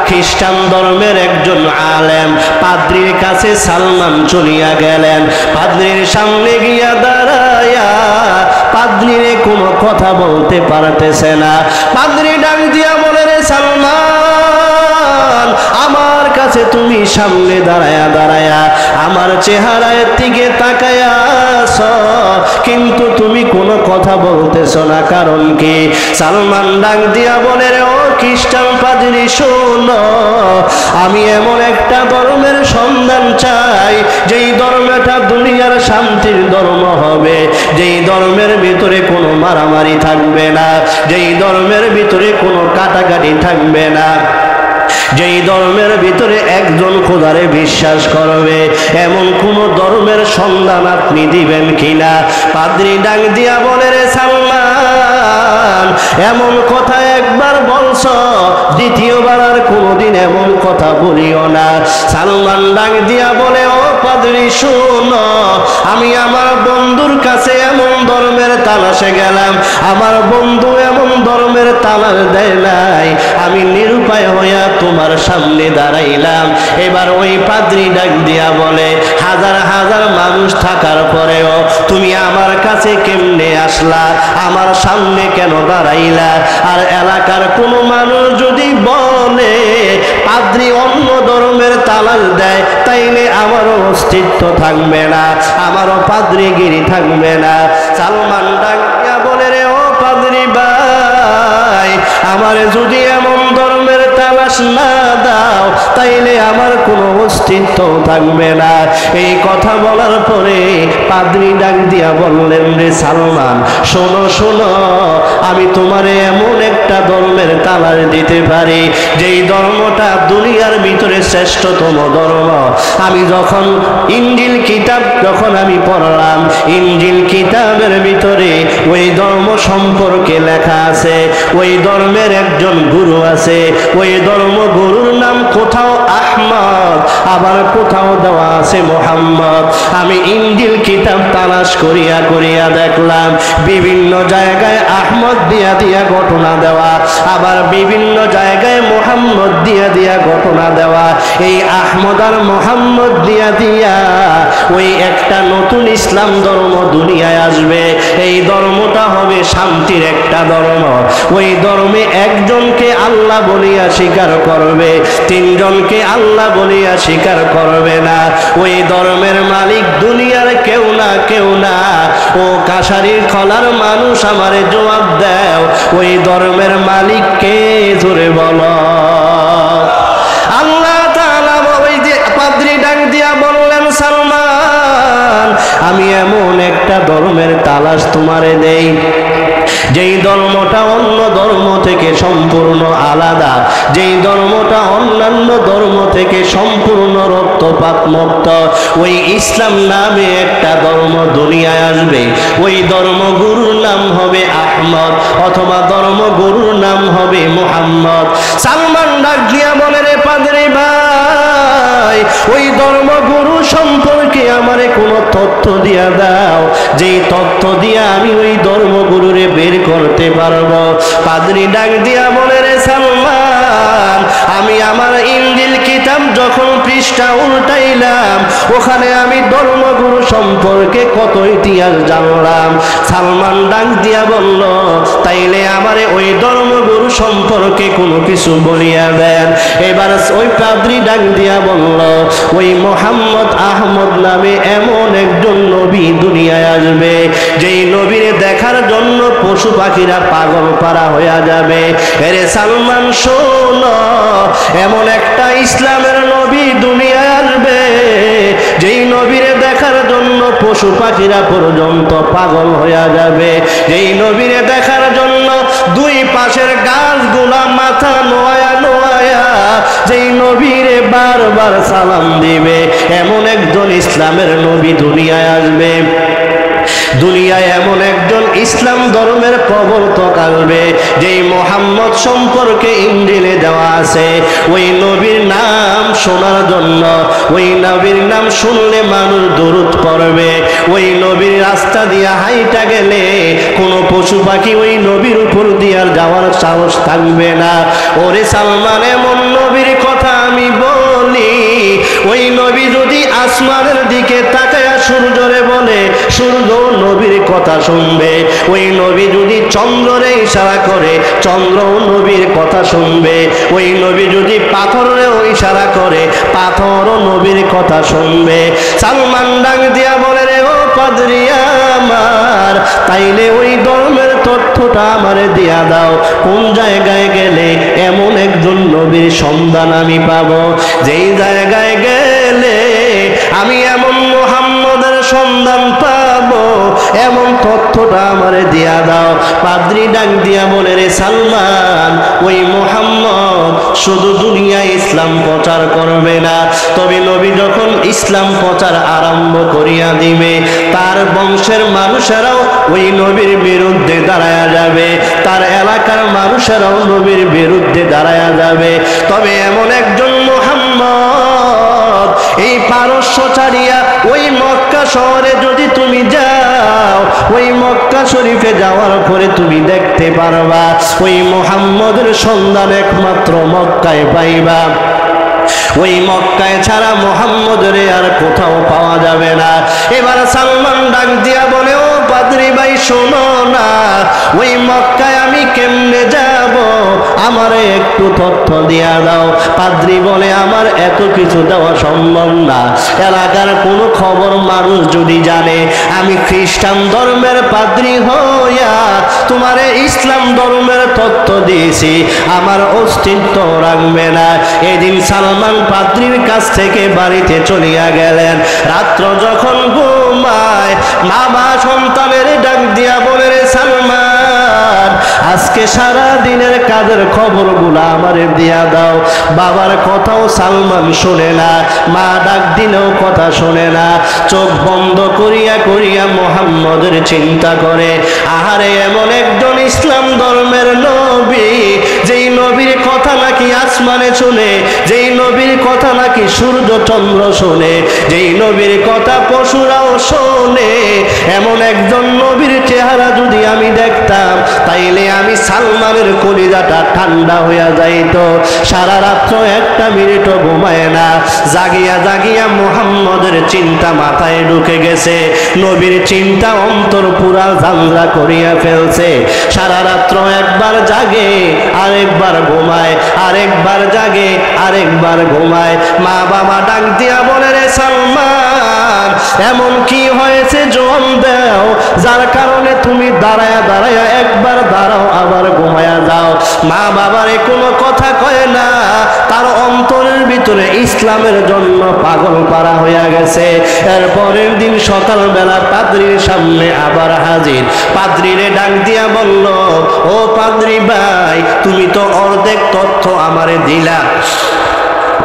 খ্রিস্টান ধর্মের একজন আলেম পাদ্রীর কাছে সালমান চলিয়া গেলেন। পাদ্রীর সামনে গিয়া দাঁড়ায়া পাদ্রীরে কোনো কথা বলতে পারতেছে না। পাদ্রী ডাক দিয়া বলে, রে সালমান, সালমান, আমার কাছে তুমি সামনে দাঁড়ায়া দাঁড়ায়া আমার চেহারার দিকে তাকায়া আছো, কিন্তু তুমি কোনো কথা বলতেছো না, কারণ কি? সালমান ডাক দিয়া বলে, রে ও খ্রিস্টান পাদ্রী শোনো, আমি এমন একটা ধর্মের সন্ধান চাই, যেই ধর্মটা দুনিয়ার শান্তির ধর্ম হবে, যেই ধর্মের ভিতরে কোনো মারামারি থাকবে না, যেই ধর্মের ভিতরে কোনো কাটাকাটি থাকবে না, যেই ধর্মের ভিতরে একজন খোদারে বিশ্বাস করবে, এমন কোন ধর্মের সন্ধান আপনি দিবেন কিনা? পাদ্রী ডাক দিয়া বলে, রে সালমান, এমন কথা একবার বলছো, দ্বিতীয়বার আর কোনোদিন এমন কথা বলিও না। সালমান ডাক দিয়া বলে, ও পাদ্রী শোনো, আমি আমার বন্ধুর কাছে এমন ধর্মের তালাশে গেলাম, আমার বন্ধু এমন ধর্মের তালাশ দেয় নাই, আমি নিরুপায় হইয়া তোমার সামনে দাঁড়াইলাম। এবার ওই পাদ্রী ডাক দিয়া বলে, হাজার হাজার মানুষ থাকার পরেও তুমি আমার কাছে কেমনে আসলা, আমার সামনে কেন দাঁড়াইলা? আর এলাকার কোনো মানুষ যদি বলে পাদ্রী অন্য ধর্মের তালাশ দেয়, তাইলে আমারও অস্তিত্ব থাকবে না, আমারও পাদ্রীগিরি থাকবে না। সালমান ডাক দিয়া বলে, রে ও পাদ্রী ভাই, আমারে যদি এমন ধর্মের তালাশ না দাও, তাইলে আমার কোনো অস্তিত্ব থাকবে না। এই কথা বলার পরে পাদ্রী ডাক দিয়া বললেন, রে সালমান শোনো শোনো, আমি তোমারে এমন একটা ধর্মের তালাশ দিতে পারি, যেই ধর্মটা দুনিয়ার ভিতরে শ্রেষ্ঠতম ধর্ম। আমি যখন ইনজিল কিতাব যখন আমি পড়লাম, ইনজিল কিতাবের ভিতরে ওই ধর্ম সম্পর্কে লেখা আছে, ওই ধর্মের একজন গুরু আছে, ওই ধর্ম গুরুর নাম কোথাও আহমদ, আবার কোথাও দেওয়া আছে মুহাম্মদ। আমি ইনজিল কিতাব তালাশ করিয়া করিয়া দেখলাম, বিভিন্ন জায়গায় আহমদ দিয়া দিয়া ঘটনা দেওয়া, আবার বিভিন্ন জায়গায় মুহাম্মদ দিয়া দিয়া ঘটনা দেওয়া। এই আহমদ আর মুহাম্মদ দিয়া দিয়া ওই একটা নতুন ইসলাম ধর্ম দুনিয়ায় আসবে। এই ধর্মটা হবে শান্তির একটা ধর্ম। ওই ধর্মে একজনকে আল্লাহ বলিয়া স্বীকার করবে, তিনজনকে আল্লাহ বলিয়া স্বীকার করবে না। ওই ধর্মের মালিক দুনিয়ার কেউ না কেউ না। ও কাশারির খলার মানুষ আমারে জবাব দাও, ওই ধর্মের মালিক কে? জোরে বলো। আল্লাহ তাআলা ওই যে পাদ্রী ডাক দিয়া বললেন, সালমান আমি এমন একটা ধর্মের তালাশ তোমারে দেই, যেই ধর্মটা অন্য ধর্ম থেকে সম্পূর্ণ আলাদা, যেই ধর্মটা অন্যান্য ধর্ম থেকে সম্পূর্ণ রক্তপাত মুক্ত। ওই ইসলাম নামে একটা ধর্ম দুনিয়ায় আসবে, ওই ধর্মগুরুর নাম হবে আহমদ, অথবা ধর্মগুরুর নাম হবে মুহাম্মদ। সালমান ডাক দিয়া বলে, রে পাদ্রী ভাই, ওই ধর্মগুরু সম্পর্কে আমারে কোনো তথ্য দিয়া দাও, যেই তথ্য দিয়া আমি ওই ধর্মগুরুরে বের করতে পারবো। পাদ্রী ডাক দিয়া বলে, রে সালমান, আমি আমার ইনজিল কিতাব যখন পৃষ্ঠা উল্টাইলাম, ওখানে আমি ধর্মগুরু সম্পর্কে কত ইতিহাস জানলাম। সালমান ডাক দিয়া বলল, তাইলে আমারে ওই ধর্মগুরু সম্পর্কে কোনো কিছু বলিয়া দেন। এবার ওই পাদ্রী ডাক দিয়া বলল, ওই মুহাম্মদ আহমদ নামে এমন একজন নবী দুনিয়ায় আসবে, যেই নবীরে দেখার জন্য পশু পাখিরা পাগল পারা হইয়া যাবে। এরে সালমান শোনো, এমন একটা ইসলামের নবী দুনিয়ায় আসবে, যেই নবীরে দেখার জন্য পশু পাখিরা পর্যন্ত পাগল হইয়া যাবে, যেই নবীরে দেখার জন্য দুই পাশের গাছগুলা মাথা নোয়া নোয়া যেই নবীরে বারবার সালাম দিবে, এমন একজন ইসলামের নবী দুনিয়ায় আসবে। দুনিয়ায় এমন একজন ইসলাম ধর্মের প্রবর্তক আসবে, যেই মুহাম্মদ সম্পর্কে ইনজিলে দেওয়া আছে। ওই নবীর নাম শোনার জন্য, ওই নবীর নাম শুনলে মানুষ দরুদ পড়বে। ওই নবীর রাস্তা দিয়া হাইটা গেলে কোনো পশু পাখি ওই নবীর উপর দিয়া যাওয়ার সাহস থাকবে না। ওরে সালমান, এমন নবীর কথা আমি বলি, ওই নবী যদি আসমানের দিকে তাকায়া সূর্যরে বলে, সূর্য নবীর কথা শুনবে। ওই নবী যদি চন্দ্ররে ইশারা করে, চন্দ্রও নবীর কথা শুনবে। ওই নবী যদি পাথরেও ইশারা করে, পাথরও নবীর কথা শুনবে। সালমান ডাক দিয়া বলে, রে ও পাদ্রী আমার, তাইলে ওই ধর্মের তথ্যটা আমারে দিয়া দাও। কোন জায়গায় গেলে এমন একজন নবীর সন্ধান আমি পাবো, যেই জায়গায় গেলে আমি এমন মুহাম্মদের সন্ধান পাবো, এমন তথ্যটা আমারে দিয়া দাও। পাদ্রী ডাক দিয়া বলে, রে সালমান, ওই মুহাম্মদ শুধু দুনিয়ায় ইসলাম প্রচার করবে না, তবে নবী যখন ইসলাম প্রচার আরম্ভ করিয়া দিবে, তার বংশের মানুষেরাও ওই নবীর বিরুদ্ধে দাঁড়ায়া যাবে, তার এলাকার মানুষেরাও নবীর বিরুদ্ধে দাঁড়ায়া যাবে। তবে এমন একজন মুহাম্মদ এই পারস্য ছাড়িয়া ওই মক্কা শহরে যদি তুমি যাও, ওই মক্কা শরীফে যাওয়ার পরে তুমি দেখতে পারবা ওই মুহাম্মদের সন্ধান একমাত্র মক্কায় পাইবা। ওই মক্কায় ছাড়া মুহাম্মদের আর কোথাও পাওয়া যাবে না। এবার সালমান ডাক দিয়া বলে, ও পাদ্রী ভাই শোনো না, ওই মক্কায় আমি কেমনে যাব, আমারে একটু তথ্য দিয়া দাও। পাদ্রী বলে, আমার এত কিছু দেওয়া সম্ভব না। এলাকার কোনো খবর মানুষ যদি জানে আমি খ্রিস্টান ধর্মের পাদ্রী হইয়া তোমারে ইসলাম ধর্মের তথ্য দিয়েছি, আমার অস্তিত্ব রাখবে না। এদিন সালমান পাদ্রীর কাছ থেকে বাড়িতে চলিয়া গেলেন। রাত্র যখন ঘুমায়, মা সন্তানের ডাক দিয়া বলে, রে সালমান, আজকে সারা দিনের কাজের খবরগুলো আমারে দিয়া দাও। বাবার কথাও সালমান শোনে না, মা ডাক দিলেও কথা শোনে না, চোখ বন্ধ করিয়া করিয়া মুহাম্মদের চিন্তা করে। আহারে, এমন একজন ইসলাম ধর্মের নবী, যেই নবীর কথা নাকি আসমানে শুনে, যেই নবীর কথা নাকি সূর্য চন্দ্র শোনে, যেই নবীর কথা পশুরাও শোনে, এমন একজন নবীর চেহারা যদি আমি দেখতাম, তাইলে আমি সালমানের কলিজাটা ঠান্ডা হইয়া যাইত। সারা রাত্র একটা মিনিটও ঘুমায় না, জাগিয়া জাগিয়া মুহাম্মদের চিন্তা মাথায় ঢুকে গেছে, নবীর চিন্তা অন্তর পুরা জানলা করিয়া ফেলছে। সারা রাত্র একবার জাগে, আরেকবার ঘুমায়, আরেকবার জাগে, আরেকবার ঘুমায়। মা বাবা ডাক দিয়া বলে, রে সালমান, এমন কি হয়েছে জবাব দাও, যার কারণে তুমি দাঁড়ায়া দাঁড়ায়া একবার দাঁড়াও আবার ঘুমায়া যাও। মা বাবারে কোনো কথা কয় না, তার অন্তরের ভিতরে ইসলামের জন্য পাগল পারা হইয়া গেছে। এরপরের দিন সকালবেলা পাদ্রীর সামনে আবার হাজির। পাদ্রীরে ডাক দিয়া বলল, ও পাদ্রী ভাই, তুমি তো অর্ধেক তথ্য আমারে দিলা,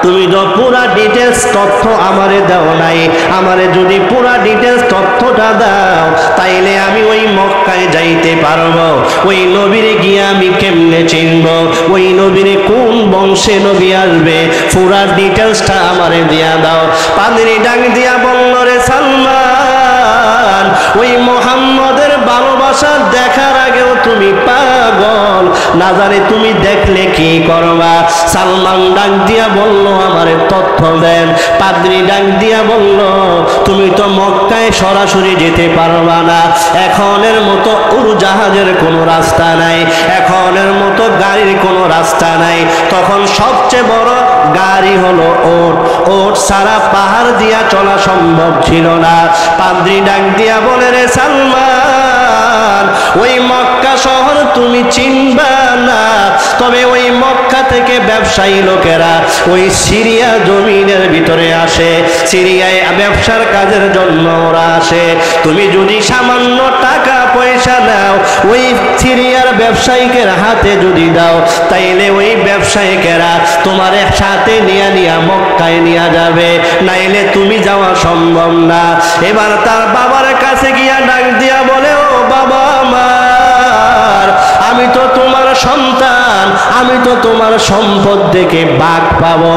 তুমি তো পুরা ডিটেলস তথ্য আমারে দাও নাই। আমারে যদি পুরা ডিটেলস তথ্যটা দাও, তাইলে আমি ওই মক্কায় যাইতে পারবো। ওই নবীরে গিয়ে আমি কেমনে চিনব, ওই নবীরে কোন বংশে নবী আসবে, পুরা ডিটেলসটা আমারে দিয়া দাও। পাদ্রী ডাক দিয়া বলল, রে সালমান, ওই মুহাম্মদের ভালোবাসা দেখার আগেও তুমি পাগল, না জানি তুমি দেখলে কি করবা। সালমান ডাক দিয়া বলল, আমারে তথ্য দেন। পাদ্রী ডাক দিয়া বলল, তুমি তো মক্কায় সরাসরি যেতে পারবা না, এখনের মতো উড়োজাহাজের কোনো রাস্তা নাই, এখনের মতো গাড়ির কোনো রাস্তা নাই। তখন সবচেয়ে বড় গাড়ি হলো ওট, ওট ছাড়া পাহাড় দিয়া চলা সম্ভব ছিল না। পাদ্রী ডাক দিয়া বলে, রে সালমান, ওই মক্কা শহর তুমি চিনবা না, তবে ওই মক্কা থেকে ব্যবসায়ী লোকেরা ওই সিরিয়া জমিনের ভিতরে আসে, সিরিয়ায় ব্যবসার কাজের জন্য ওরা আসে। তুমি যদি সামান্য টাকা পয়সা নাও, ওই সিরিয়ার ব্যবসায়ীকের হাতে যদি দাও, তাইলে ওই ব্যবসায়ীকেরা তোমার সাথে নিয়ে নিয়ে মক্কায় নিয়ে যাবে, নাইলে তুমি যাওয়া সম্ভব না। এবার তার বাবার কাছে গিয়া ডাক দিয়া বলে, ও বাবা আমার, আমি তো তোমার সন্তান, আমি তো তোমার সম্পদ থেকে ভাগ পাবো,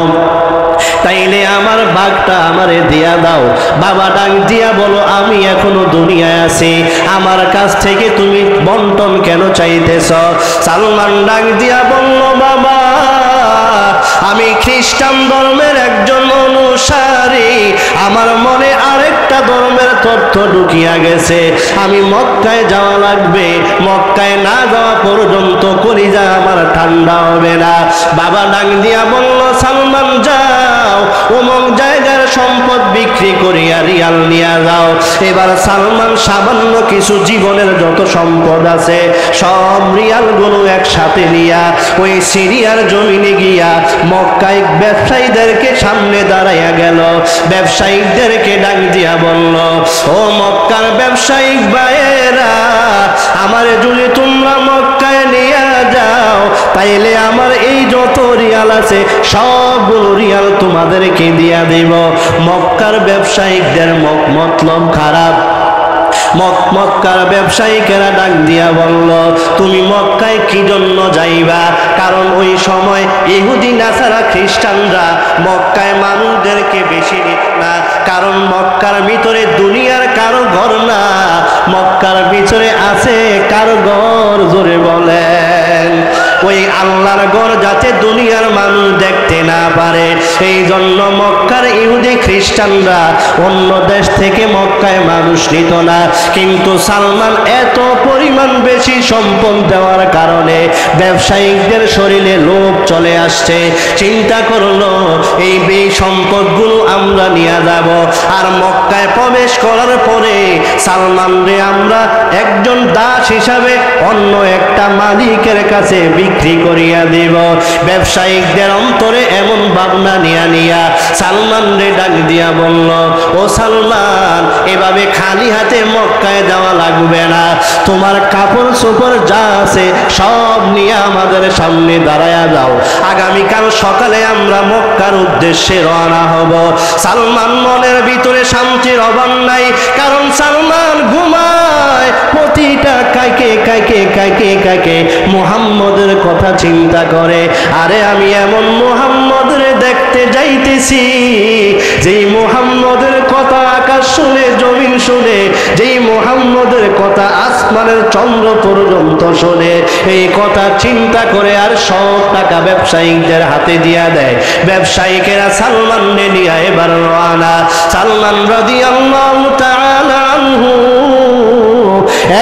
তাইলে আমার ভাগটা আমারে দিয়া দাও। বাবা ডাক দিয়া বলো, আমি এখনো দুনিয়ায় আছি, আমার কাছ থেকে তুমি বন্টন কেন চাইতেছ? সালমান ডাক দিয়া বলল, বাবা, আমি খ্রিস্টান ধর্মের একজন অনুসারী, আমার মনে আরেকটা ধর্মের তথ্য ঢুকিয়া গেছে আমি মক্কায় যাওয়া লাগবে, মক্কায় না যাওয়া পর্যন্ত কলিজা আমার ঠান্ডা হবে না। বাবা ডাক দিয়া বলল, সালমান যাও, অমুক জায়গার সম্পদ বিক্রি করিয়া রিয়াল নিয়ে যাও। এবার সালমান সামান্য কিছু জীবনের যত সম্পদ আছে সব রিয়ালগুলো একসাথে নিয়া ওই সিরিয়ার জমিনে গিয়া মক্কায় ব্যবসায়ীদেরকে সামনে দাঁড়াইয়া গেল। ব্যবসায়ীদেরকে ডাক দিয়া বলল, ও মক্কার ব্যবসায়িক ভাইয়েরা, আমার যদি তোমরা মক্কায় নিয়ে যাও তাইলে আমার এই যত রিয়াল আছে সবগুলো রিয়াল তোমাদেরকে দিয়া দেব। মক্কার ব্যবসায়িকদের মতলব খারাপ। মক্কার ব্যবসায়ীকেরা ডাক দিয়া বলল, তুমি মক্কায় কি জন্য যাইবা? কারণ ওই সময় ইহুদি নাসারা খ্রিস্টানরা মক্কায় মানুষদেরকে বেশি নিত না, কারণ মক্কার ভিতরে দুনিয়ার কারো ঘর না, মক্কার ভিতরে আছে কারো ঘর। জোরে বলেন, ওই আল্লাহর ঘর যাতে দুনিয়ার মানুষ দেখতে না পারে, এই জন্য মক্কার ইহুদি খ্রিস্টানরা অন্য দেশ থেকে মক্কায় মানুষ নিত না। কিন্তু সালমান এত পরিমাণ বেশি সম্পদ দেওয়ার কারণে ব্যবসায়িকদের শরীরে লোভ চলে আসছে। চিন্তা করলো এই সম্পদগুলো আমরা নিয়ে যাব, আর মক্কায় প্রবেশ করার পরে সালমান রে আমরা একজন দাস হিসাবে অন্য একটা মালিকের কাছে বিক্রি করিয়া দিব। ব্যবসায়িকদের অন্তরে এমন ভাবনা নিয়া সালমান রে ডাক দিয়া বলল, ও সালমান, এভাবে খালি হাতে মক্কায় যাওয়া লাগবে না, তোমার কাপড় চোপড় যা আছে সব নিয়ে আমাদের সামনে দাঁড়ায়া যাও, আগামীকাল সকালে আমরা মক্কার উদ্দেশ্যে রওনা হব। সালমান মনের ভিতরে শান্তির অভাব নাই, কারণ সালমান ঘুমায় প্রতিটা কাকে মুহাম্মদের কথা চিন্তা করে। আরে আমি এমন মুহাম্মদের দেখতে যাইতেছি যেই মুহাম্মদের কথা আকাশ শুনে, জমিন শুনে, যেই মুহাম্মদের কথা আসমানের চন্দ্র পর্যন্ত শুনে, এই কথা চিন্তা করে আর সব টাকা ব্যবসায়ীদের হাতে দিয়া দেয়। ব্যবসায়ীকেরা সালমান নিয়ে এবার রওনা। সালমান রাদিয়াল্লাহু তাআলা আনহু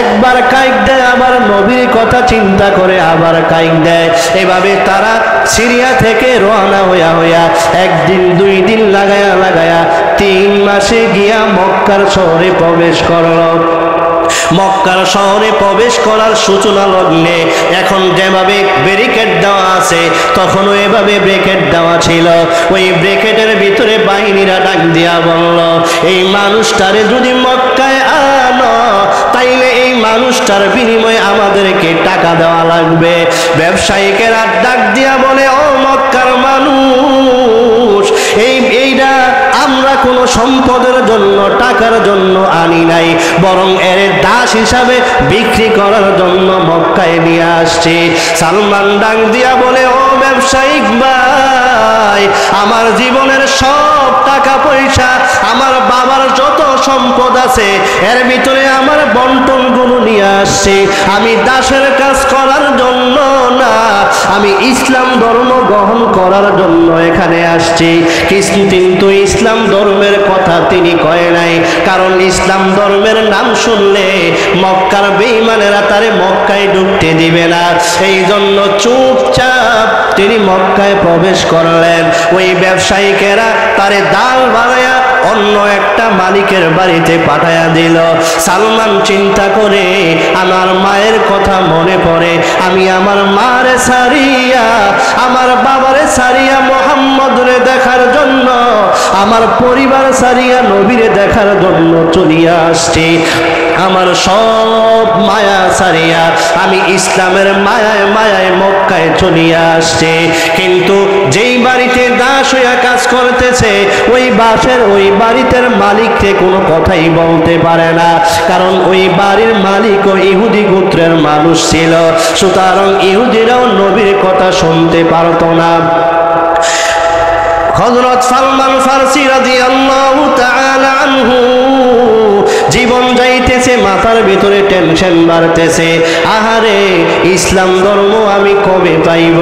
একবার কাইক দেয়, আবার নবীর কথা চিন্তা করে আবার কাইক দেয়। এভাবে তারা সিরিয়া থেকে রওনা হইয়া একদিন 2 দিন লাগায়া 3 মাসে গিয়া মক্কার শহরে প্রবেশ করল। মক্কার শহরে প্রবেশ করার সূচনা লগ্নে এখন যেভাবে ব্যারিকেড দেওয়া আছে তখনও এভাবে ব্রেকেট দেওয়া ছিল। ওই ব্রেকেটের ভিতরে বাহিনীরা ডাক দিয়া বলল, এই মানুষটারে যদি মক্কায় আনো তাইলে এই মানুষটার বিনিময়ে আমাদেরকে টাকা দেওয়া লাগবে। ব্যবসায়ীকেরা ডাক দিয়া বলে, ও মক্কার মানুষ, এইটা আমরা কোনো সম্পদের জন্য টাকার জন্য আনি নাই, বরং এর দাস হিসাবে বিক্রি করার জন্য মক্কায় নিয়ে আসছি। সালমান ডাক দিয়া বলে, ও ব্যবসায়িক ভাই, আমার জীবনের সব টাকা পয়সা, আমার বাবার যত সম্পদ আছে এর ভিতরে আমার বন্টনগুলো নিয়ে আসছি। আমি দাসের কাজ করার জন্য না, আমি ইসলাম ধর্ম গ্রহণ করার জন্য এখানে আসছি। কিন্তু ইসলাম ধর্মের কথা তিনি কয় নাই, কারণ ইসলাম ধর্মের নাম শুনলে মক্কার বেঈমানেরা তারে মক্কায় ঢুকতে দিবে না। এই জন্য চুপচাপ তিনি মক্কায় প্রবেশ করলেন। ওই ব্যবসায়ীকেরা তারে দাল বানায়া অন্য একটা মালিকের বাড়িতে পাঠায়া দিল। সালমান চিন্তা করে, আমার মায়ের কথা মনে পড়ে, আমি আমার মারে সারিয়া, আমার বাবারে সারিয়া মুহাম্মদরে দেখার জন্য, আমার পরিবার সারিয়া নবীরে দেখার জন্য চলিয়া আসছি। আমার সব মায়া সারিয়া আমি ইসলামের মায়ায় মক্কায় চলিয়া আসছি। কিন্তু যেই বাড়িতে দাস হইয়া কাজ করতেছে ওই বাড়িতে মালিককে কোনো কথাই বলতে পারে না, কারণ ওই বাড়ির মালিকও ইহুদি গোত্রের মানুষ ছিল। সুতরাং ইহুদিরাও নবীর কথা শুনতে পারত না। হযরত সালমান ফারসি রাদিয়াল্লাহু তাআলা আনহু জীবন ঘুমাইতেছে, মাথার ভিতরে টেনশন বাড়তেছে, আহারে ইসলাম ধর্ম আমি কবে পাইব,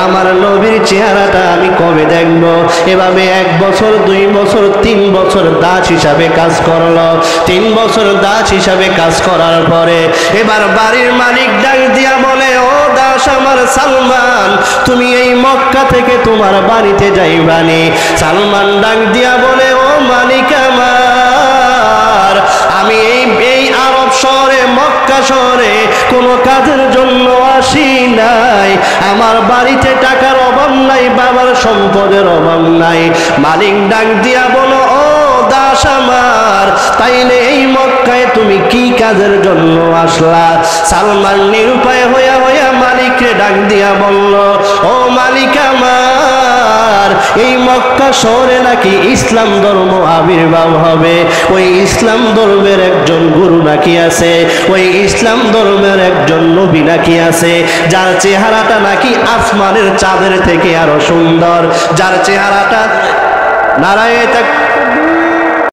আমার নবীর চেহারাটা আমি কবে দেখব। এভাবে 1 বছর 2 বছর 3 বছর দাস হিসাবে কাজ করলো। 3 বছর দাস হিসাবে কাজ করার পরে এবার বাড়ির মালিক ডাক দিয়া বলে, ও দাস আমার সালমান, তুমি এই মক্কা থেকে তোমার বাড়িতে যাইবানি। সালমান ডাক দিয়া বলে, ও মালিক আমার, আমি এই আরব শহরে মক্কা শহরে কোনো কাজের জন্য আসি নাই, আমার বাড়িতে টাকার অভাব নাই, বাবার সম্পদের অভাব নাই। মালিক ডাক দিয়া বলো, ও দাস আমার, তাইলে এই মক্কায় তুমি কি কাজের জন্য আসলা? সালমান নিরুপায় হইয়া মালিককে ডাক দিয়া বলল, ও মালিক আমার, এই মক্কা শহরে নাকি ইসলাম ধর্ম আবির্ভাব হবে, ওই ইসলাম ধর্মের একজন গুরু নাকি আছে, ওই ইসলাম ধর্মের একজন নবী নাকি আছে, যার চেহারাটা নাকি আসমানের চাঁদের থেকে আরো সুন্দর, যার চেহারাটা নারায়ে